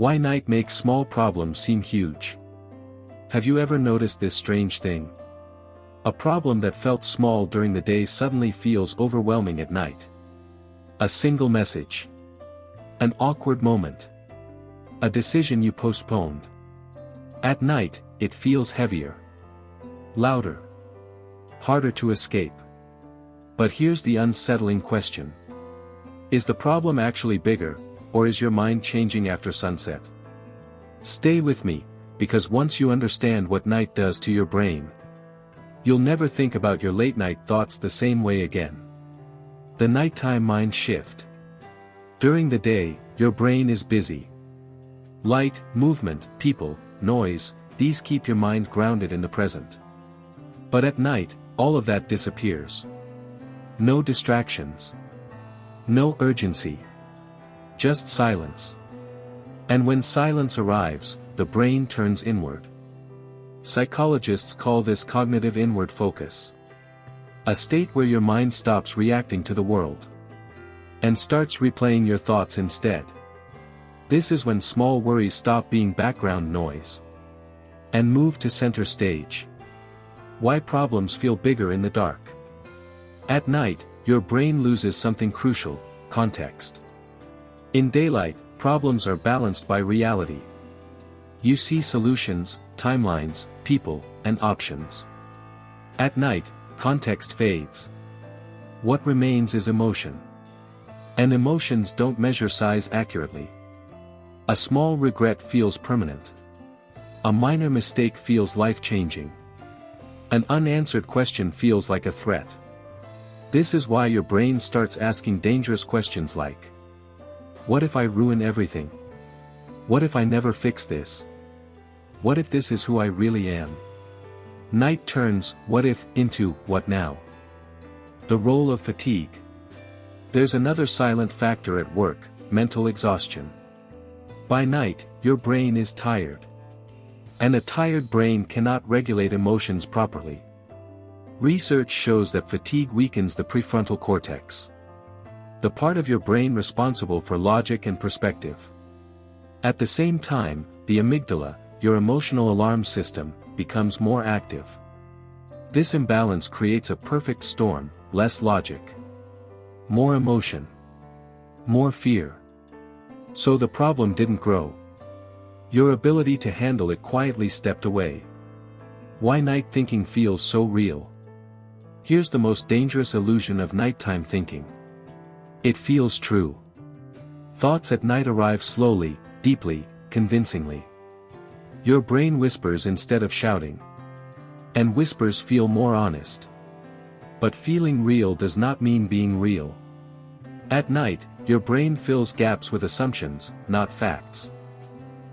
Why night makes small problems seem huge. Have you ever noticed this strange thing? A problem that felt small during the day suddenly feels overwhelming at night. A single message. An awkward moment. A decision you postponed. At night, it feels heavier. Louder. Harder to escape. But here's the unsettling question. Is the problem actually bigger, or is your mind changing after sunset? Stay with me, because once you understand what night does to your brain, you'll never think about your late-night thoughts the same way again. The nighttime mind shift. During the day, your brain is busy. Light, movement, people, noise, these keep your mind grounded in the present. But at night, all of that disappears. No distractions. No urgency. Just silence. And when silence arrives, the brain turns inward. Psychologists call this cognitive inward focus. A state where your mind stops reacting to the world and starts replaying your thoughts instead. This is when small worries stop being background noise and move to center stage. Why problems feel bigger in the dark. At night, your brain loses something crucial: context. In daylight, problems are balanced by reality. You see solutions, timelines, people, and options. At night, context fades. What remains is emotion. And emotions don't measure size accurately. A small regret feels permanent. A minor mistake feels life-changing. An unanswered question feels like a threat. This is why your brain starts asking dangerous questions like, what if I ruin everything? What if I never fix this? What if this is who I really am? Night turns what if into what now. The role of fatigue. There's another silent factor at work: mental exhaustion. By night, your brain is tired. And a tired brain cannot regulate emotions properly. Research shows that fatigue weakens the prefrontal cortex, the part of your brain responsible for logic and perspective. At the same time, the amygdala, your emotional alarm system, becomes more active. This imbalance creates a perfect storm: less logic, more emotion, more fear. So the problem didn't grow. Your ability to handle it quietly stepped away. Why night thinking feels so real. Here's the most dangerous illusion of nighttime thinking. It feels true. Thoughts at night arrive slowly, deeply, convincingly. Your brain whispers instead of shouting. And whispers feel more honest. But feeling real does not mean being real. At night, your brain fills gaps with assumptions, not facts.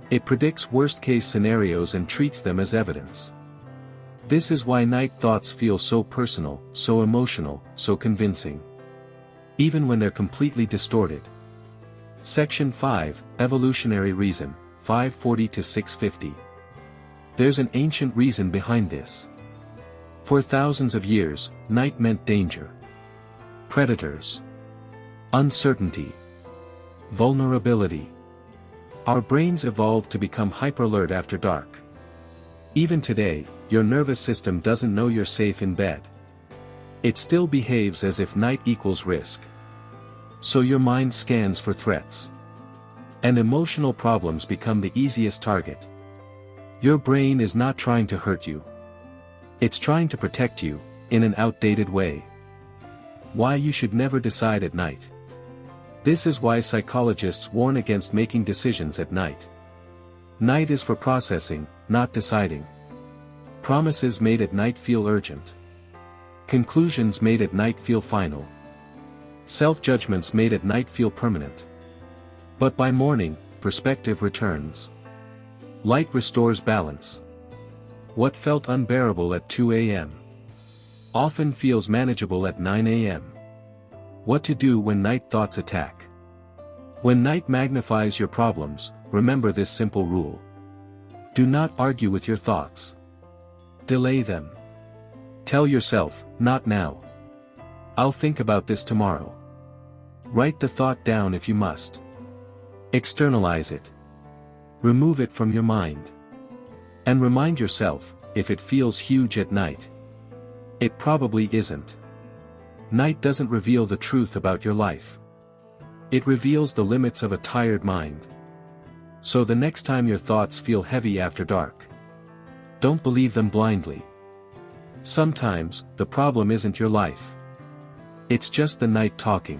It predicts worst-case scenarios and treats them as evidence. This is why night thoughts feel so personal, so emotional, so convincing. Even when they're completely distorted. Section 5, Evolutionary Reason, 540 to 650. There's an ancient reason behind this. For thousands of years, night meant danger. Predators. Uncertainty. Vulnerability. Our brains evolved to become hyperalert after dark. Even today, your nervous system doesn't know you're safe in bed. It still behaves as if night equals risk. So your mind scans for threats. And emotional problems become the easiest target. Your brain is not trying to hurt you. It's trying to protect you, in an outdated way. Why you should never decide at night. This is why psychologists warn against making decisions at night. Night is for processing, not deciding. Promises made at night feel urgent. Conclusions made at night feel final. Self-judgments made at night feel permanent. But by morning, perspective returns. Light restores balance. What felt unbearable at 2 a.m. often feels manageable at 9 a.m. What to do when night thoughts attack. When night magnifies your problems, remember this simple rule. Do not argue with your thoughts. Delay them. Tell yourself, not now. I'll think about this tomorrow. Write the thought down if you must. Externalize it. Remove it from your mind. And remind yourself, if it feels huge at night, it probably isn't. Night doesn't reveal the truth about your life. It reveals the limits of a tired mind. So the next time your thoughts feel heavy after dark, don't believe them blindly. Sometimes, the problem isn't your life. It's just the night talking.